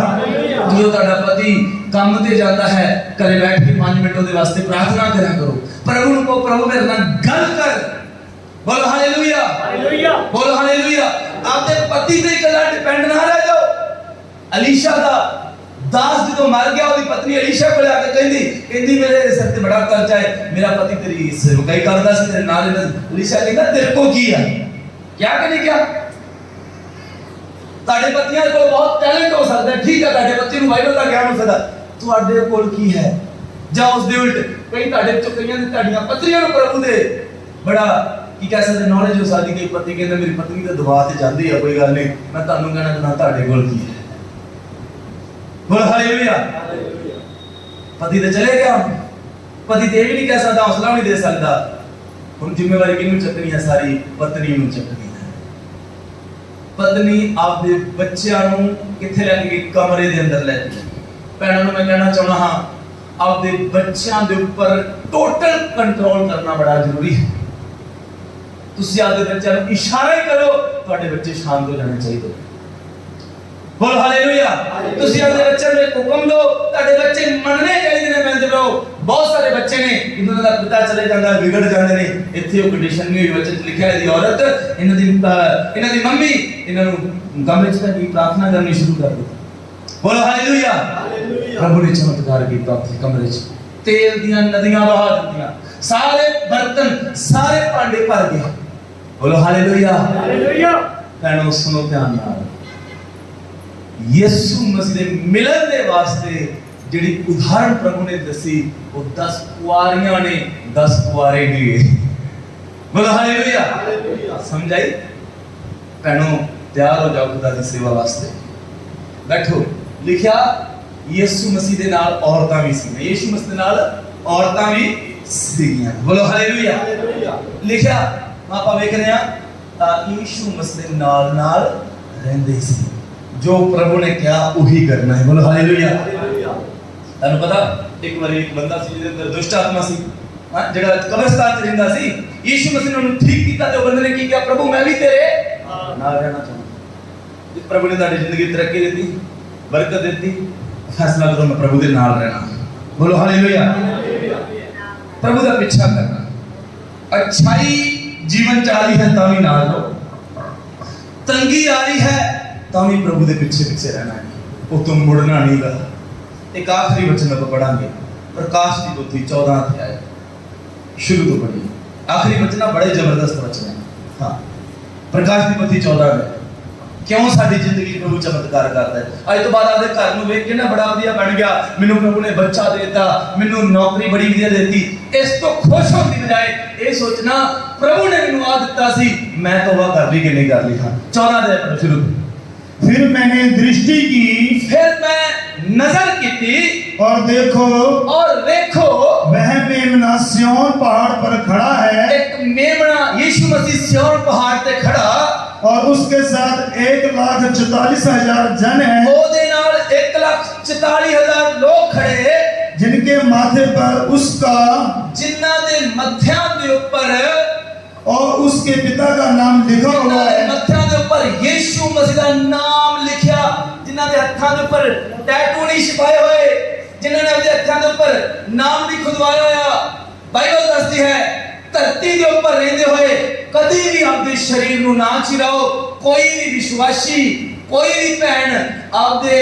ਜਦੋਂ ਤੁਹਾਡਾ ਪਤੀ ਕੰਮ ਤੇ ਜਾਂਦਾ ਹੈ, ਘਰੇ ਬੈਠ ਕੇ 5 ਮਿੰਟ ਉਹਦੇ ਵਾਸਤੇ ਪ੍ਰਾਰਥਨਾ ਕਰਿਆ ਕਰੋ। ਪ੍ਰਭੂ ਨੂੰ ਕਹੋ ਪ੍ਰਭੂ ਮੇਰੇ ਨਾਲ ਗੱਲ ਕਰ। ਬੋਲੋ ਹਾਲੇਲੂਇਆ। ਹਾਲੇਲੂਇਆ। ਬੋਲੋ ਹਾਲੇਲੂਇਆ। ਆਪਦੇ ਪਤੀ ਤੇ ਇਕੱਲਾ ਡਿਪੈਂਡ ਨਾ ਰਹਿ ਜਾਓ। ਅਲੀਸ਼ਾ ਦਾ ਦਾਸ ਜਦੋਂ ਮਰ ਗਿਆ, ਉਹਦੀ ਪਤਨੀ ਅਲੀਸ਼ਾ ਕੋਲ ਆ ਕੇ ਕਹਿੰਦੀ ਮੇਰੇ ਸਿਰ ਤੇ ਬੜਾ ਕਰਜ਼ਾ ਹੈ, ਮੇਰਾ ਪਤੀ ਤੇਰੀ ਸੇਵਕਾਈ ਕਰਦਾ ਸੀ, ਤੇਰੇ ਨਾਲ ਅਲੀਸ਼ਾ ਕਹਿੰਦਾ ਤੇਰੇ ਕੋ ਕੀ ਹੈ, ਕਿਆ ਕਿ ਨਹੀਂ ਕਿਹਾ। ਤੁਹਾਡੇ ਪਤੀਆਂ ਕੋਲ ਬਹੁਤ ਟੈਲੈਂਟ ਹੋ ਸਕਦਾ ਹੈ, ਠੀਕ ਹੈ, ਤੁਹਾਡੇ ਬੱਚੇ ਨੂੰ ਬਾਈਬਲ ਦਾ ਗਿਆਨ ਹੋ ਸਕਦਾ, ਤੁਹਾਡੇ ਕੋਲ ਕੀ ਹੈ। ਜਾਂ ਉਸ ਦੇ ਉਲਟ ਕਈ ਤੁਹਾਡੇ ਵਿੱਚੋਂ ਕਈਆਂ ਦੀ ਤੁਹਾਡੀਆਂ ਪਤਨੀਆਂ ਨੂੰ ਪ੍ਰਭੂ ਦੇ ਬੜਾ ਕੀ ਕਹਿ ਸਕਦੇ ਨੌਲੇਜ ਹੋ ਸਕਦੀ। ਕਈ ਪਤੀ ਕਹਿੰਦੇ ਮੇਰੀ ਪਤਨੀ ਤਾਂ ਦੁਆ ਤੇ ਜਾਂਦੀ ਆ, ਕੋਈ ਗੱਲ ਨਹੀਂ, ਮੈਂ ਤੁਹਾਨੂੰ ਕਹਿਣਾ ਚਾਹੁੰਦਾ ਤੁਹਾਡੇ ਕੋਲ ਕੀ ਹੈ। बोलो हालेलुया। पति तो चले गया, पति तो ये भी नहीं कह सकता, हौसला नहीं दे सकता। हम जिम्मेवारी किन्नू चकनी है, सारी पत्नी नू चकनी है। पत्नी आपदे बच्चों नू किथे लैके गई, कमरे दे अंदर लैके। भैणों नू मैं कहना चाहना हाँ, ਆਪਦੇ ਬੱਚਿਆਂ ਦੇ ਉੱਪਰ ਟੋਟਲ ਕੰਟਰੋਲ ਕਰਨਾ ਬੜਾ ਜ਼ਰੂਰੀ ਹੈ। ਤੁਸੀਂ ਆਪਦੇ ਬੱਚਿਆਂ ਨੂੰ ਇਸ਼ਾਰਾ ਹੀ ਕਰੋ, ਤੁਹਾਡੇ ਬੱਚੇ ਸ਼ਾਂਤ ਹੋ ਜਾਣੇ ਚਾਹੀਦੇ। ਬੋਲ ਹਾਲੇਲੂਇਆ। ਤੁਸੀਂ ਆਪਦੇ ਬੱਚਿਆਂ ਨੂੰ ਇੱਕ ਹੁਕਮ ਦਿਓ, ਤੁਹਾਡੇ ਬੱਚੇ ਮੰਨਣੇ ਚਾਹੀਦੇ ਨੇ। ਮੈਂ ਦੇਖੋ ਬਹੁਤ ਸਾਰੇ ਬੱਚੇ ਨੇ ਇਹਨਾਂ ਦਾ ਪਿਤਾ ਚਲੇ ਜਾਂਦਾ, ਵਿਗੜ ਜਾਂਦੇ ਨੇ। ਇੱਥੇ ਉਹ ਕੰਡੀਸ਼ਨ ਨਹੀਂ ਹੋਈ, ਬੱਚੇ ਲਿਖਿਆ ਇਹਦੀ ਔਰਤ, ਇਹਨਾਂ ਦੀ ਮੰਮੀ ਇਹਨਾਂ ਨੂੰ ਕਮਰੇ 'ਚ ਬੈਠ ਕੇ ਪ੍ਰਾਰਥਨਾ ਕਰਨੀ ਸ਼ੁਰੂ ਕਰ ਦਿੱਤੀ। ਬੋਲ ਹਾਲੇਲੂਇਆ। ਪ੍ਰਭੂ ਨੇ ਚਮਤਕਾਰ ਕੀਤਾ ਉੱਥੇ ਕਮਰੇ 'ਚ, ਤੇਲ ਦੀਆਂ ਨਦੀਆਂ ਵਹਾ ਦਿੱਤੀਆਂ, ਸਾਰੇ ਬਰਤਨ ਸਾਰੇ ਭਾਂਡੇ ਭਰ ਗਏ। ਬੋਲੋ ਹਾਲੇਲੂਇਆ। ਹਾਲੇਲੂਇਆ। ਭੈਣੋ ਸੁਣੋ ਧਿਆਨ ਨਾਲ, ਯਿਸੂ ਮਸੀਹ ਦੇ ਮਿਲਣ ਦੇ ਵਾਸਤੇ ਜਿਹੜੀ ਉਦਾਹਰਣ ਪ੍ਰਭੂ ਨੇ ਦੱਸੀ, ਉਹ 10 ਕੁਆਰੀਆਂ ਨੇ 10 ਕੁਆਰੇ ਗਏ। ਬੋਲੋ ਹਾਲੇਲੂਇਆ। ਹਾਲੇਲੂਇਆ। ਸਮਝਾਈ ਭੈਣੋ, ਤਿਆਰ ਹੋ ਜਾਓ ਖੁਦਾ ਦੀ ਸੇਵਾ ਵਾਸਤੇ। ਬੈਠੋ। ਲਿਖਿਆ ਯਿਸੂ ਮਸੀਹ ਦੇ ਨਾਲ ਔਰਤਾਂ ਵੀ ਸੀ, ਯਿਸੂ ਮਸੀਹ ਦੇ ਨਾਲ ਔਰਤਾਂ ਵੀ ਸੀਗੀਆਂ। ਬੋਲੋ ਹਾਲੇਲੂਇਆ। ਲਿਖਿਆ ਆਪਾਂ ਵੇਖ ਰਹੇ ਹਾਂ ਤਾਂ ਯਿਸੂ ਮਸੀਹ ਦੇ ਨਾਲ ਨਾਲ ਰਹਿੰਦੇ ਸੀ, ਜੋ ਪ੍ਰਭੂ ਨੇ ਕਿਹਾ ਉਹੀ ਕਰਨਾ ਹੈ। ਬੋਲੋ ਹਾਲੇਲੂਇਆ। ਤੁਹਾਨੂੰ ਪਤਾ ਇੱਕ ਵਾਰੀ ਇੱਕ ਬੰਦਾ ਸੀ ਜਿਹਦੇ ਅੰਦਰ ਦੁਸ਼ਟ ਆਤਮਾ ਸੀ, ਜਿਹੜਾ ਕਬਰਸਤਾਨ 'ਚ ਰਹਿੰਦਾ ਸੀ। ਯਿਸੂ ਮਸੀਹ ਨੇ ਉਹਨੂੰ ਠੀਕ ਕੀਤਾ ਤੇ ਉਹ ਬੰਦੇ ਨੇ ਕੀ ਕਿਹਾ, ਪ੍ਰਭੂ ਮੈਂ ਵੀ ਤੇਰੇ ਨਾਲ ਰਹਿਣਾ ਚਾਹੁੰਦਾ। ਪ੍ਰਭੂ ਨੇ ਤੁਹਾਡੀ ਜ਼ਿੰਦਗੀ ਤਰੱਕੀ ਦਿੱਤੀ, ਬਰਕਤ ਦਿੱਤੀ, ਫੈਸਲਾ ਕਰੋ ਮੈਂ ਪ੍ਰਭੂ ਦੇ ਨਾਲ ਰਹਿਣਾ। ਬੋਲੋ ਹਾਲੇਲੂਇਆ। ਪ੍ਰਭੂ ਦਾ ਪਿੱਛਾ ਕਰਨਾ, अच्छाई जीवन च आ रही है तां भी नाल रहो, तंगी आ रही है तां भी प्रभु दे पीछे पीछे रहना है, उतों मुड़ना नहीं गा। एक आखिरी वचन आप पढ़ांगे प्रकाश की पोथी 14 अध्याय शुरू तो पढ़िए। आखिरी वचन बड़े जबरदस्त वचन है। हाँ, प्रकाश की पोथी 14 में क्यों साडी जिंदगी प्रभु चमत्कार करता है। अज तो बाद आपके घर में वेख के ना बड़ा वधिया बन गया, मैनू प्रभु ने बच्चा देता, मैनू नौकरी बड़ी वधिया देती, इस तो खुश होने की बजाय ये सोचना प्रभु ने मैनू आ दिता सी, मैं तो वह कर ली कि नहीं कर ली। हाँ 14 अध्याय पढ़ो शुरू। फिर मैंने दृष्टि की, फिर मैं नजर की और देखो वह मेमना सिय्योन पहाड़ पर खड़ा है। एक मेमना यीशु मसीह सिय्योन पहाड़ पे खड़ा और उसके साथ 1,44,000 जन है, ओदे नाल 1,44,000 लोग खड़े, जिनके माथे पर उसका, जिन्ना दे मत्थ्यां दे ऊपर और उसके पिता का नाम लिखा हुआ है। मत्थ्यां दे ऊपर यीशु मसीह का नाम लिखा, जिन्ना दे हत्थां दे ऊपर टैटू नहीं छिपाए हुए, जिन्ना ने अपने हत्थां दे ऊपर नाम नहीं खुदवाया होया। बाइबल दसदी है धरती के ऊपर रहते हुए कभी भी अपने शरीर को ना चिराओ। कोई भी विश्वासी, कोई भी भैन अपने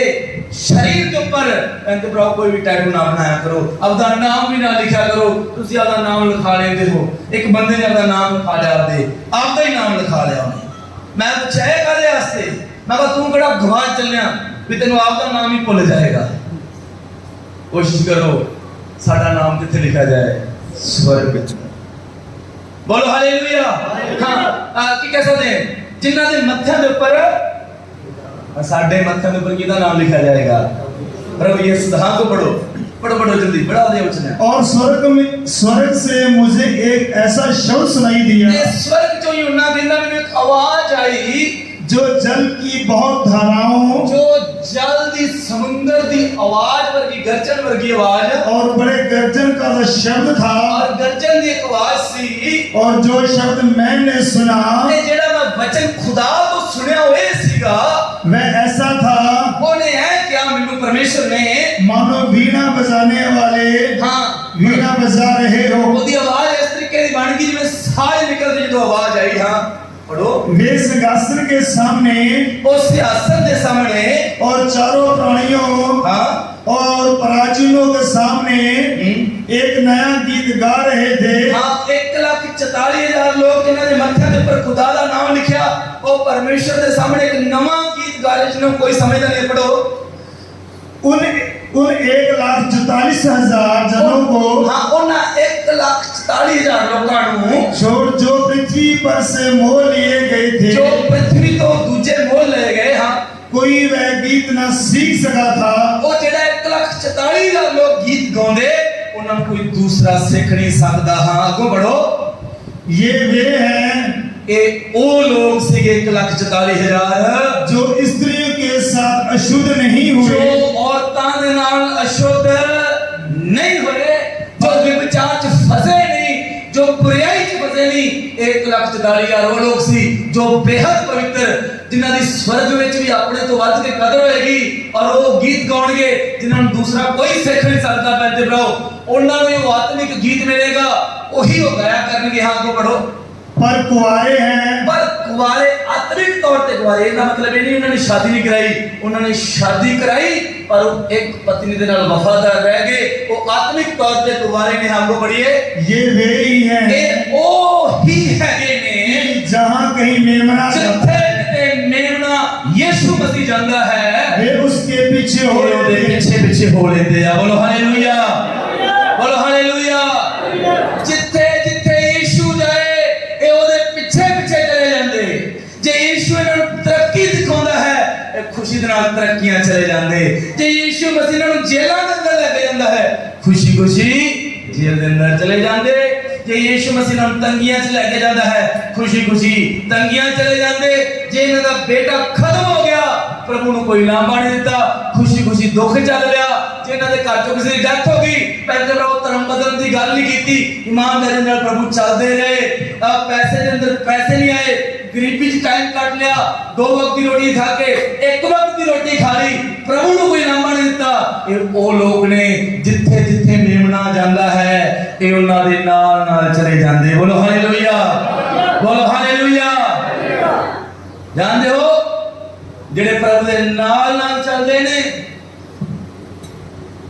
शरीर के ऊपर कहते भरा कोई भी टैटू ना बनाया करो, अपना नाम भी ना लिखा करो। तुसी अपना नाम लिखा लेते हो, एक बंदे ने अपना नाम लिखा लिया, आपका ही नाम लिखा लिया उन्हें। मैं पूछा है काले वास्ते, मैं कहा तू कड़ा गवाच चलिया भी तेन आपका नाम ही भुल जाएगा। कोशिश करो साडा नाम किथे लिखा जाए, स्वर्ग में। बोलो हालेलुया। हाँ की कह सकते हैं जिन्हां दे मत्थां दे ऊपर, साडे मत्थां दे ऊपर किहदा नाम लिखा जाएगा, प्रभु यीशु। हाँ को पढ़ो पढ़ो पढ़ो जल्दी, बड़ा बढ़िया वचन है। और स्वर्ग से मुझे एक ऐसा शब्द सुनाई दिया, स्वर्ग चों यूना कहंदा मैनूं एक आवाज आई, जो जल की बहुत धाराओं, जो जल दी समुंदर दी आवाज वर्गी, गर्जन वर्गी आवाज, और बड़े गर्जन का शब्द था, और गर्जन दी एक आवाज सी। और जो शब्द मैंने सुना, जेड़ा मैं वचन खुदा तो सुनया होए सीगा, वह ऐसा था, ओने है क्या मैनूं परमेश्वर ने मानो वीणा बजाने वाले, हाँ वीणा बजा रहे हो। ओदी आवाज इस तरीके दी बन गई जिवें साज निकलदी, जो आवाज आई। हाँ पढ़ो। वे सिंहासन के सामने, उस सिंहासन के सामने, और चारों प्राणियों, हाँ और प्राचीनों के सामने एक नया गीत गा रहे थे। हाँ 1,44,000 लोग जिन्हां दे मत्थे दे ऊपर खुदा दा नाम लिखा, वो परमेश्वर दे सामने एक नवा गीत गा रहे, जिन्हों कोई समझदा नहीं। पढ़ो। उन 1,44,000 जनों को, हाँ उन्हां 1,44,000 लोकां नूं छोड़ जो पृथ्वी पर से मोल लिए गए थे, जो पृथ्वी तो दूजे मोल ले गए। हाँ कोई वह गीत न सीख सका था। वो जेड़ा 1,44,000 लोग गीत गाउंदे, उन्हां कोई दूसरा सीख नहीं सकदा। हाँ आगो बढ़ो। ये वे हैं, वो लोग सीगे 1,44,000 जो स्त्रियों के साथ अशुद्ध नहीं हुए, जो औरतां दे नाल अशुद्ध नहीं होए, जो व्यभिचार च फसे नहीं, जो बुराई च फसे नहीं। 1,44,000 वो लोग सी जो बेहद पवित्र, जिन्हां दी स्वर्ग विच भी अपने तो वध के कदर होएगी, और वो गीत गाउणगे जिन्हां नूं दूसरा कोई सिख नहीं सकदा। पैंते भराओ, उन्हां नूं वो आत्मिक गीत मिलेगा, वही वो गाया करनगे। हां को पढ़ो। पर कुआरे हैं, पर कुआरे आत्मिक तौर पे कुआरे, इसका मतलब ये नहीं उन्होंने शादी नहीं कराई, उन्होंने शादी कराई पर एक पत्नी के नाल वफादार रह गए, वो आत्मिक तौर पे कुआरे ने। हमको पढ़िए, ये वे ही हैं, ये ओ ही है ने जहां कहीं मेमना जिथे किते मेमना यीशु मसीह जांदा है, वे उसके पीछे हो ओदे पीछे पीछे हो लेंदे आ। बोलो हालेलुया, बोलो हालेलुया। जिथे जिथे यीशु जाए ए ओदे पीछे पीछे चले जांदे। जे यीशु इन्हां नूं तरक्की दिखाउंदा है, ए खुशी दे नाल तरक्कीयां चले जांदे। जे यीशु मसीह इन्हां नूं जेलां दे अंदर लेके जांदा है, खुशी खुशी जेल दे अंदर चले जांदे। जे यीशु मसीह इन्हां नूं तंगियां च लेके जांदा है, खुशी खुशी तंगियां चले जांदे। जे इन्हां दा बेटा खत्म हो गया, प्रभु नूं कोई लांबा नहीं दिता, खुशी खुशी दुख चल लिया। जे इन्हां दे घर चों किसी दी डेथ हो गई, पहले वो धर्म बदलण दी गल नहीं कीती, ईमानदारी नाल प्रभु चलदे रहे। पैसे दे अंदर पैसे नहीं आए, गरीबी च टाइम कट लिया, 2 वक्त की रोटी खा के 1 वक्त की रोटी खा ली, प्रभु नूं कोई लांबा नहीं दिता। ये वो लोग ने जिथे जिथे मेमना जांदा है, ये उन्हां दे नाल नाल चले जांदे। बोलो हालेलुया, बोलो हालेलुया। जानदे हो जेड़े प्रभु दे नाल नाल चलदे ने,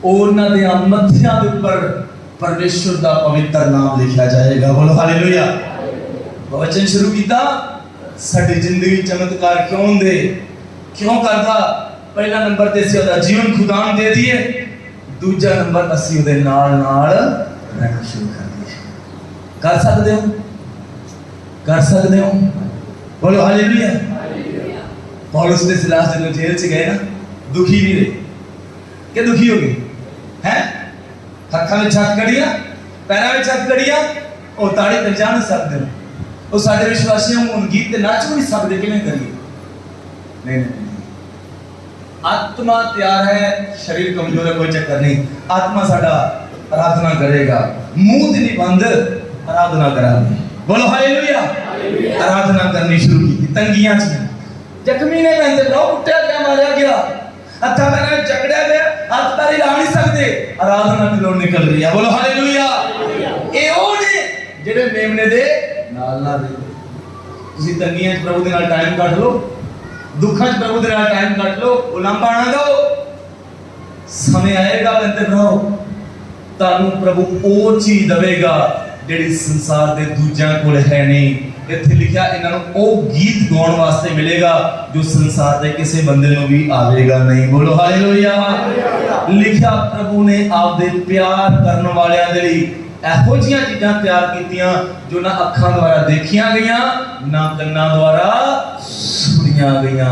उन्हां दे मत्थियां दे उपर परमेश्वर दा पवित्र नाम लिखा जाएगा। बोलो हालेलुया। वचन शुरू कीता, साडी जिंदगी चमत्कार क्यों दे, क्यों करदा? पहला नंबर ते सी ओदा जीवन खुदा ने दे दिए, दूजा नंबर असी ओदे नाल नाल रहना शुरू कर दिए। कर सकदे हो, कर सकदे हो। बोलो हालेलुया। पौलुस ने सिलास जब जेल से गए ना, दुखी नहीं रहे। क्या दुखी हो गए हैं? हत्था में छत कड़िया, पैरा में छत कड़िया, और ताड़ी ते जा नहीं सकते, और साडे विश्वासियों को गीत ते नाच भी नहीं सकते। किवें करिए? नहीं नहीं, आत्मा तैयार है, शरीर कमजोर है, कोई चक्कर नहीं। आत्मा साडा आराधना करेगा, मुंह नहीं बंद, आराधना करांगे। बोलो हालेलुया। आराधना करनी शुरू की। तंगियां च जख्मी ने बंदे ब्रो उठा गया, मारा गया, हत्था पैरा जकड़िया गया, हाथ पैर हिला नहीं सकते, आराधना की लोड़ निकल रही है। बोलो हालेलुया। ए ओ ने जेड़े मेमने दे नाल नाल दे। तुसी तंगियां च प्रभु दे नाल टाइम कट लो, दुखां च प्रभु दे नाल टाइम कट लो, उलांबा ना दो। समय आएगा बंदे ब्रो, तानू प्रभु ओ चीज देवेगा जेड़ी संसार दे दूजियां कोल है नहीं। इत्थे लिखा इन्हां नूं ओ गीत गाउण वास्ते मिलेगा जो संसार दे किसी बंदे नूं भी आवेगा नहीं। बोलो हालेलुया। लिखा प्रभु ने आपदे प्यार करन वालियां दे लई ਇਹੋ ਜਿਹੀਆਂ ਚੀਜ਼ਾਂ ਤਿਆਰ ਕੀਤੀਆਂ ਜੋ ਨਾ ਅੱਖਾਂ ਦੁਆਰਾ ਦੇਖੀਆਂ ਗਈਆਂ, ਨਾ ਕੰਨਾਂ ਦੁਆਰਾ ਸੁਣੀਆਂ ਗਈਆਂ।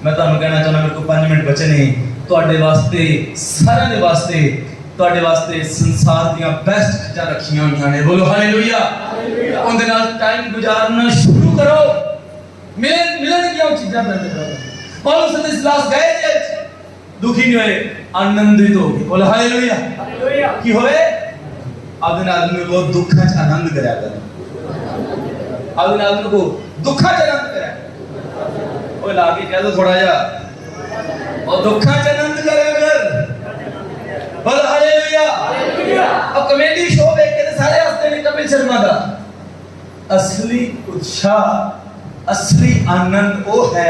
ਮੈਂ ਤੁਹਾਨੂੰ ਕਹਿਣਾ ਚਾਹੁੰਦਾ, ਮੇਰੇ ਕੋਲ 5 ਮਿੰਟ ਬਚੇ ਨੇ, ਤੁਹਾਡੇ ਵਾਸਤੇ, ਸਾਰਿਆਂ ਦੇ ਵਾਸਤੇ, ਤੁਹਾਡੇ ਵਾਸਤੇ ਸੰਸਾਰ ਦੀਆਂ ਬੈਸਟ ਚੀਜ਼ਾਂ ਰੱਖੀਆਂ ਹੋਈਆਂ ਨੇ। ਬੋਲੋ ਹਾਲੇਲੂਇਆ। ਉਹਦੇ ਨਾਲ ਟਾਈਮ ਗੁਜ਼ਾਰਨਾ ਸ਼ੁਰੂ ਕਰੋ। ਮਿਲਣਗੀਆਂ ਉਹ ਚੀਜ਼ਾਂ ਬੰਦ ਕਰੋ। ਪੌਲੁਸ ਦੇ ਸਿਲਾਸ ਗਏ ਜੇ ਦੁਖੀ ਨਹੀਂ ਹੋਏ, ਆਨੰਦਿਤ ਹੋ ਗਏ। ਬੋਲੋ ਹਾਲੇਲੂਇਆ। ਕੀ ਹੋਏ? आदमी आदमी को दुखा च आनंद करया कर। आदमी आदमी को दुखा च आनंद करया। ओए लाके कह दो थोड़ा जा, और दुखा च आनंद करया कर। बोल हालेलुया। अब कॉमेडी शो देख के सारे हंसते ने कपिल शर्मा का। असली उत्साह, असली आनंद वो है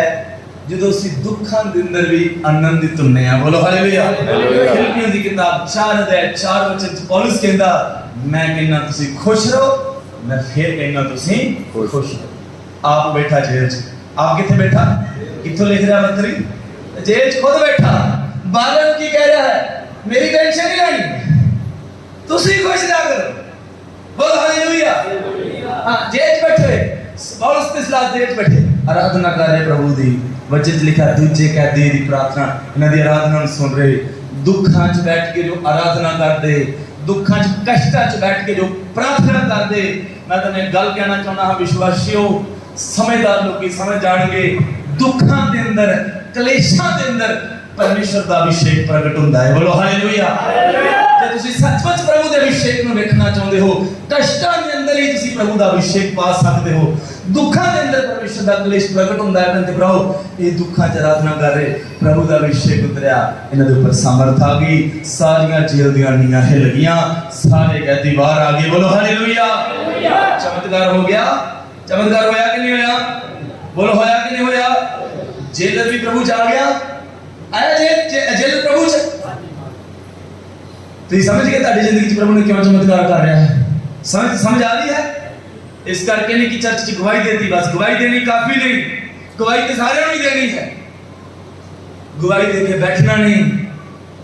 ਜਦੋਂ ਅਸੀਂ ਦੁੱਖਾਂ ਦੇ ਅੰਦਰ ਵੀ ਆਨੰਦਿਤ ਹੁੰਨੇ ਆ। ਬੋਲੋ ਹਾਲੇਲੂਇਆ। ਫਿਲਿਪੀਆਂ ਦੀ ਕਿਤਾਬ 4 ਅਧਿਆਇ 4 ਵਚਨ ਚ ਪੌਲੁਸ ਕਹਿੰਦਾ, ਮੈਂ ਕਹਿੰਦਾ ਤੁਸੀਂ ਖੁਸ਼ ਰਹੋ, ਮੈਂ ਫੇਰ ਕਹਿੰਦਾ ਤੁਸੀਂ ਖੁਸ਼ ਰਹੋ। ਆਪ ਬੈਠਾ ਜੇਲ੍ਹ ਚ। ਆਪ ਕਿੱਥੇ ਬੈਠਾ? ਕਿੱਥੋਂ ਲਿਖ ਰਿਹਾ ਮੰਤਰੀ? ਜੇਲ੍ਹ ਚ ਖੁਦ ਬੈਠਾ। ਬਾਹਰ ਕੀ ਕਹਿ ਰਿਹਾ ਹੈ? ਮੇਰੀ ਟੈਨਸ਼ਨ ਨਹੀਂ ਲੈਣੀ, ਤੁਸੀਂ ਖੁਸ਼ ਰਿਹਾ ਕਰੋ। ਬੋਲੋ ਹਾਲੇਲੂਇਆ। ਹਾਂ, ਜੇਲ੍ਹ ਚ ਬੈਠੇ ਪੌਲੁਸ ਤੇ ਸਿਲਾਸ ਜੇਲ੍ਹ ਚ ਬੈਠੇ, ਆਰਾਧਨਾ ਕਰ ਰਹੇ ਪ੍ਰਭੂ ਦੀ। वचन लिखा दूजे कैदी दी प्रार्थना, इन्हां दी आराधना सुन रहे। दुखां च बैठ के जो आराधना करदे, दुखां च कष्टां च बैठ के जो प्रार्थना करदे, मैं तुहानू गल कहना चाहुंदा हां विश्वासियों, समझदार लोग समझ जाणगे। दुखां दे अंदर, कलेशां दे अंदर परमेश्वर का अभिषेक प्रगट होता है। बोलो हालेलुया। जे तुसी सचमुच प्रभु के अभिषेक में देखना चाहते हो, कष्टां के अंदर ही तुसी प्रभु का अभिषेक पा सकते हो। दुखों के अंदर परमेश्वर का क्लेश प्रगट होता है। कहते प्रभु ये दुखों च आराधना कर रहे, प्रभु का अभिषेक उतरिया, इन्हां दे ऊपर सामर्थ आ गई, सारियां जेल दी नीआं हिल गईयां, सारे कैदी बाहर आ गए। बोलो हालेलुया। चमत्कार हो गया। चमत्कार होया कि नहीं होया? बोलो होया कि नहीं होया? जेलर भी प्रभु जा गया, आया जेलर प्रभु च। तो ये समझ गए ताड़ी जिंदगी च प्रभु ने क्यों चमत्कार कर रहा है? समझ आ रही है? इस करके नहीं कि चर्च की गवाही देती, बस गवाही देनी काफी नहीं, गवाही तो सारे नहीं देनी है। गवाही दे के बैठना नहीं,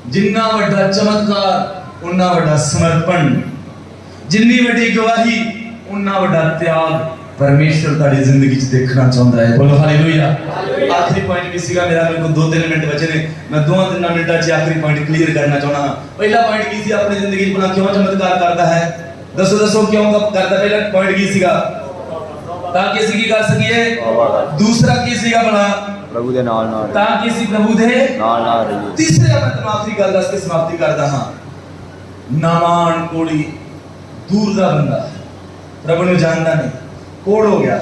जिन्ना वड्डा चमत्कार उन्ना वड्डा समर्पण, जिन्नी वड्डी गवाही उन्ना वड्डा त्याग परमेश्वर ताड़ी जिंदगी च देखना चाहता है। बोलो हालेलुया। आखिरी पॉइंट भी सीगा मेरा, मेरे को 2-3 मिनट बचे ने, मैं 2-3 मिनटां च आखिरी पॉइंट क्लियर करना चाहना हां। पहला पॉइंट की सी, अपनी जिंदगी च भला क्यों चमत्कार करता है? दसो क्यों करता? पहला पॉइंट की सीगा? ताकि ਅਸੀਂ ਕੀ कर सकिए। दूसरा की सीगा भला? प्रभु दे नाल नाल ताकि ਅਸੀਂ प्रभु दे नाल नाल रहिए। तीसरा मैं ਤੁਹਾਨੂੰ आखिरी ਗੱਲ ਦੱਸ ਕੇ ਸਮਾਪਤੀ ਕਰਦਾ ਹਾਂ। नामान कोड़ी दूर ਦਾ ਬੰਦਾ, प्रभु ਨੂੰ ਜਾਣਦਾ ਨਹੀਂ, कोड़ हो गया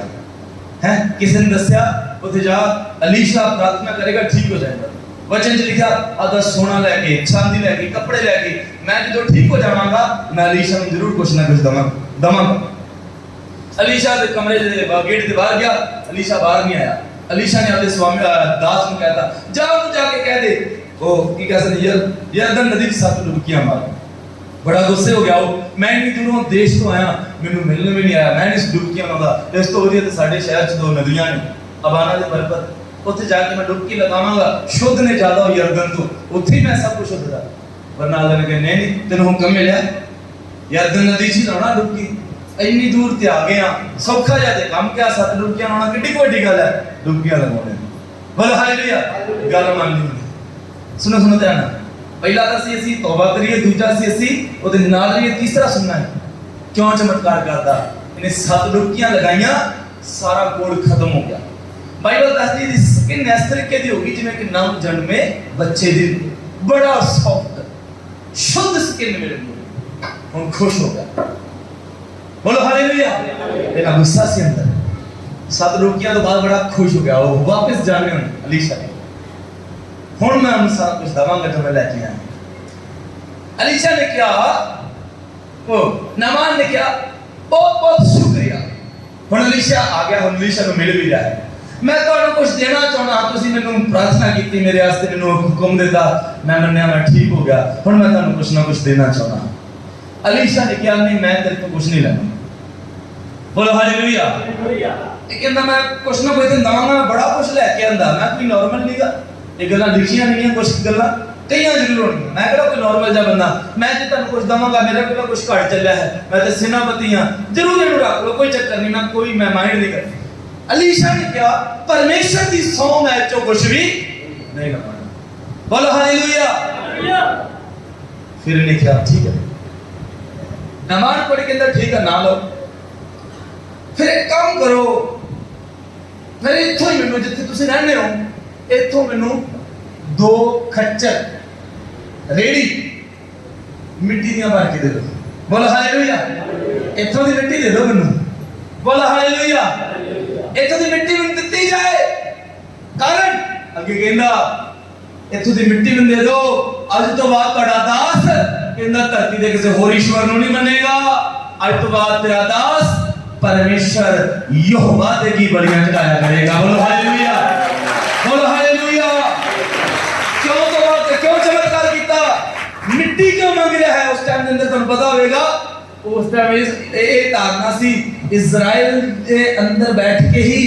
है। किसी ने दसिया उसे जा अलीशा प्रार्थना करेगा ठीक हो जाएगा। वचन च लिखा आधा सोना लेके, चांदी लेके, कपड़े लेके मैं जो ठीक हो जावांगा, मैं अलीशा को जरूर कुछ ना कुछ दवांगा। अलीशा के कमरे दे गेट के बाहर गया, अलीशा बाहर नहीं आया। अलीशा ने अपने स्वामी दास को कहता जा तू जाके कह दे ओ की कैसे यरदन नदी 7 डुबकियां मार। बड़ा गुस्से हो गया वो, मैं नहीं दूरों देश तो आया, मैनू मिलने भी नहीं आया, मैं नहीं डुबकियां लाਉਂਦਾ। इस तो वधिया ते साडे शहर च 2 नदियां ने, अबाना ते बरबत। उत्थे जाके मैं डुबकी लगावांगा, शुद्ध ने ज्यादा हो यरदन तो, उत्थे ही मैं सब कुछ शुद्ध दा। वरना अल्लाह ने कहा नहीं तेन हुक्म मिलिया यरदन नदी च लाउणा डुबकी, इन्नी दूर ते आ गए हां, सौखा जा ते काम क्या 7 डुबकियां लाउणा किड्डी कोई गल है, डुबकियां लगाउने। बोलो हालेलुया। गल मान ली। सुनो ध्यान, पहला तो ਅਸੀਂ तौबा करिए, दूसरा ਅਸੀਂ ਉਹਦੇ ਨਾਲ ਰਹੀਏ, तीसरा सुनना है क्यों चमत्कार करता। इन्हें 7 डुबकियां लगाइयां, सारा कोड़ खत्म हो गया। बाइबल दसदी दी स्किन इस तरीके दी होगी जिवें कि नव जन्मे बच्चे दी, बड़ा सॉफ्ट शुद्ध स्किन मिल गई, हम खुश हो गया। बोलो हालेलुया। तेरा गुस्सा से अंदर 7 डुबकियां तो बाद बड़ा खुश हो गया, वो वापस जाने हुन अलीशा हुण मैं उन सारा कुछ दवांगा जो मैं लेके आया। अलीशा ने क्या, वो नामान ने क्या, बहुत बहुत शुक्रिया। हुण अलीशा आ गया, हुण अलीशा को मिल भी रहा है। मैं तुहानू कुछ देना चाहना, तुसीं मैनू प्रार्थना की, मेरे वास्ते मैनू हुक्म देता, मैं मन्निया, मैं ठीक हो गया, हुण मैं तुहानू कुछ ना कुछ देना चाहना। अलीशा ने क्या, नहीं मैं तेरे को कुछ नहीं लेना। बोलो हालेलुया। ये कहंदा मैं कुछ ना कुछ दवांगा, मैं बड़ा कुछ लेके आंदा, मैं कोई नॉर्मल नहीं गा। ये गल्लां लिखियां नहीं है, कुछ गल्लां कईयां जरूर होणगियां, मैं किहड़ा कोई नॉर्मल जा बंदा, मैं जे तुहानू कुछ दवांगा, मेरा कोई कुछ घट चलिया है, मैं ते सेनापति हां, जरूर इहनू रख लो, कोई चक्कर नहीं, मैं माइंड नहीं करती। अलीशा ने क्या, परमेश्वर दी सौं मैं चो कुछ भी नहीं लवाना। बोलो हालेलुया। फिर ने क्या, ठीक है नमान पढ़ के अंदर ठीक है ना लो, फिर एक काम करो, फिर इत्थों ही मैनू जिथे तुसीं रहंदे हो इत्थों मैनू 2 खच्चर रेड़ी मिट्टी दियां भर के दे दो। बोलो हालेलुया। इत्थों दी मिट्टी दे दो मैनू। बोलो हालेलुया। इत्थों दी मिट्टी मैनू दित्ती जाए, कारण अगे कहंदा इत्थों दी मिट्टी मैनू दे दो, अज तो बाद तुहाडा दास कहंदा धरती दे किसी होर ईश्वर नूं नहीं मन्नेगा, अज तो बाद तेरा दास परमेश्वर यहोवा दे की बलियां चढ़ाया करेगा। बोलो हालेलुया। बोलो हालेलुया। क्यों चमत्कार कीता, मिट्टी क्यों मांग रहा है? उस टाइम के अंदर तुहानू पता होगा, उस टाइम ये धारणा सी इजराइल के अंदर बैठ के ही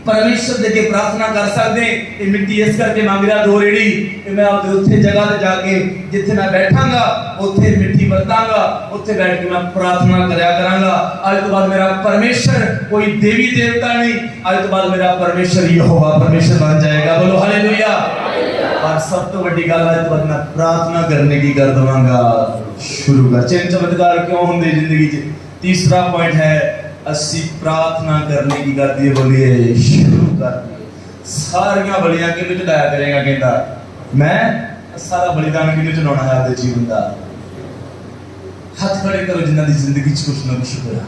परमेश्वर दे के प्रार्थना कर सकते। ये मिट्टी इस करके मांग रहा 2 रेड़ी कि मैं आपके उत्थे जगह ते जाके जिथे मैं बैठांगा उत्थे मिट्टी वरतांगा, उत्थे बैठ के मैं प्रार्थना करया करांगा। आज तो बाद मेरा परमेश्वर कोई देवी देवता नहीं, आज तो बाद मेरा परमेश्वर यहोवा परमेश्वर बन जाएगा। बोलो हालेलुया। और सब तो बड़ी गल है, तो मैं प्रार्थना करने की कर दवांगा शुरू कर। चिन्ह चमत्कार क्यों होंदे जिंदगी च? तीसरा पॉइंट है, असी प्रार्थना करने की कर दिए, बोलिए शुरू कर दिए। सारियां बलियां किहनू चढ़ाया करेगा, कहंदा मैं सारा बलिदान किने चलाना है आपके जीवन का। हाथ खड़े करो जिन्होंने जिंदगी च कुछ ना कुछ होया।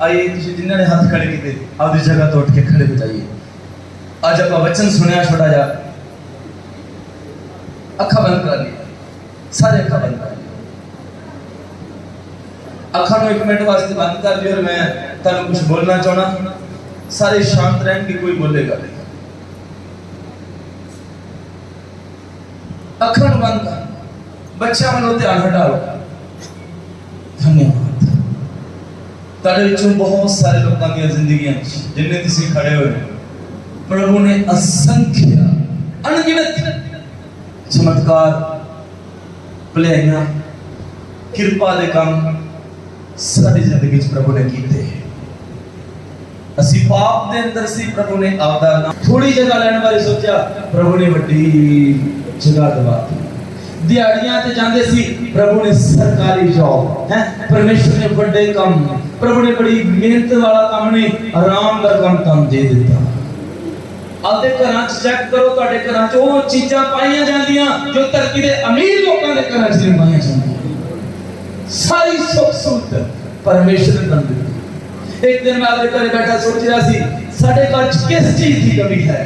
आइए तुझे जिन्होंने हाथ खड़े किए आपकी जगह तो उठ के खड़े हो जाइए। आज आप वचन सुनया छोड़ा जा अखा बंद कर लिया, सारे अखा बंद कर लिया। अखा नो एक मिनट वास्ते बंद कर लिया और मैं तुहानू कुछ बोलना चाहना। सारे शांत रहन कि कोई बोलेगा नहीं। अखा नो बंद कर, बच्चा वालों ध्यान हटाओ। धन्यवाद। तुहाडे विचों बहुत सारे लोगों की जिंदगियां जिन्ने तुसीं खड़े होए प्रभु ने असंख्य अनगिनत चमत्कार भलाइयां किरपा दे काम साडी जिंदगी च प्रभु ने कीते। असीं पाप दे अंदर सी, प्रभु ने आपदा नाम थोड़ी जगह लैण बारे सोचा, प्रभु ने वड्डी जगह दवाती। दिहाड़ियां ते जांदे सी, प्रभु ने सरकारी जॉब है, परमेश्वर ने बड़े काम, प्रभु ने बड़ी मेहनत वाला काम ने आराम दा काम दे दिता। आपदे घरां च चेक करो, तुहाडे घरां च वो चीज़ां पाईयां जांदियां जो धरती दे अमीर लोकां दे घरां च नहीं पाईयां जांदियां। सारी सुख सहूलत परमेश्वर ने दन दी। एक दिन मैं अपने घर बैठा सोच रहा सी साडे घर च किस चीज की कमी है।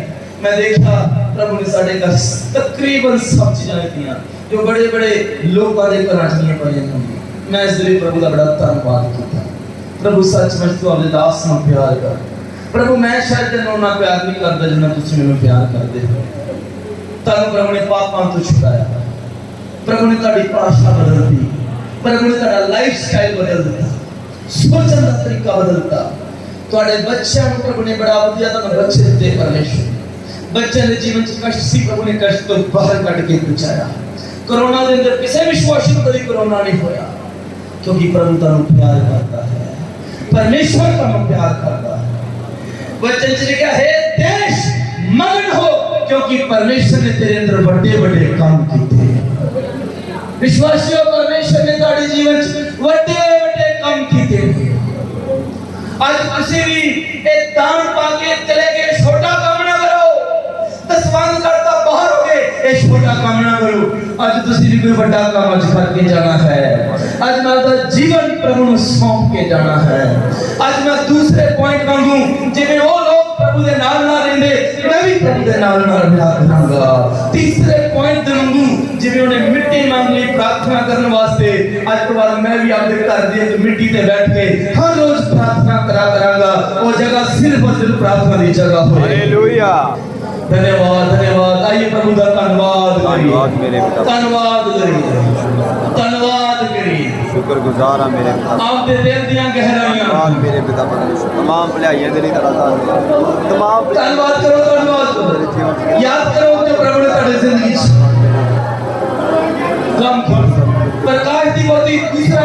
मैं देखा प्रभु ने साडे घर तकरीबन सब चीज़ां दित्तियां जो बड़े बड़े लोकां दे घरां च नहीं पाईयां जांदियां। मैं इस लिए प्रभु दा बड़ा धन्नवाद कीता। प्रभु सचमुच तू अपने दास नाल प्यार कर। प्रभु मैं शायद तेनों ना प्यार नहीं करता जिन्ना तुसीं मैनूं प्यार करदे हो। तुहानूं प्रभु ने पापां तो छुड़ाया, प्रभु ने तुहाडी भाषा बदल दी, प्रभु ने तुहाडा लाइफ स्टाइल बदल दिता, सोचण दा तरीका बदलता। तुहाडे बच्चों नूं प्रभु ने बड़ा वधिया तुहानूं बच्चे दित्ते। परमेश्वर बच्चों के जीवन च कष्ट सी, प्रभु ने कष्ट तो बाहर कढ के बचाया। कोरोना के अंदर किसी विश्वासी को कभी कोरोना नहीं होया क्योंकि प्रभु तुहानूं प्यार करता है, परमेश्वर तुहानूं प्यार करता है। वचन च लिखा है देश मगन हो क्योंकि परमेश्वर ने तेरे अंदर बड़े बड़े काम किए। विश्वासियों परमेश्वर ने तुम्हारे जीवन च बड़े बड़े काम किए। आज तुसी भी एक दान पाके चले गए, छोटा काम ना करो। दसवां करता बाहर हो गए, एक छोटा काम ना करो। आज तुसी भी कोई बड़ा काम आज करके जाना है। आज मैं तो जीवन प्रभु को सौंप के जाना है। आज मैं दूसरे पॉइंट मांगू जिन्हें वो लोग प्रभु के नाल ना रहंदे, मैं भी प्रभु के नाल ना रहूंगा। तीसरे पॉइंट मांगू जिन्हें उन्हें मिट्टी मांग ली प्रार्थना करने वास्ते। आज के बाद मैं भी आपके घर दी तो मिट्टी पे बैठ के हर रोज प्रार्थना करा करांगा। वो जगह सिर्फ और सिर्फ प्रार्थना की जगह हो। हालेलुया। धन्यवाद धन्यवाद। आइए प्रभु का धन्यवाद करिए, धन्यवाद करिए, धन्यवाद करिए। शुक्रगुजार हां मेरे पिता। आपके दिल दियां गहराइयां धन्यवाद मेरे पिता परमेश्वर। तमाम भलाइयां दे लिए तमाम धन्यवाद करो, धन्यवाद करो। याद करो कि प्रभु ने तुम्हारी जिंदगी काम किया। प्रकाश दी मोती तीसरा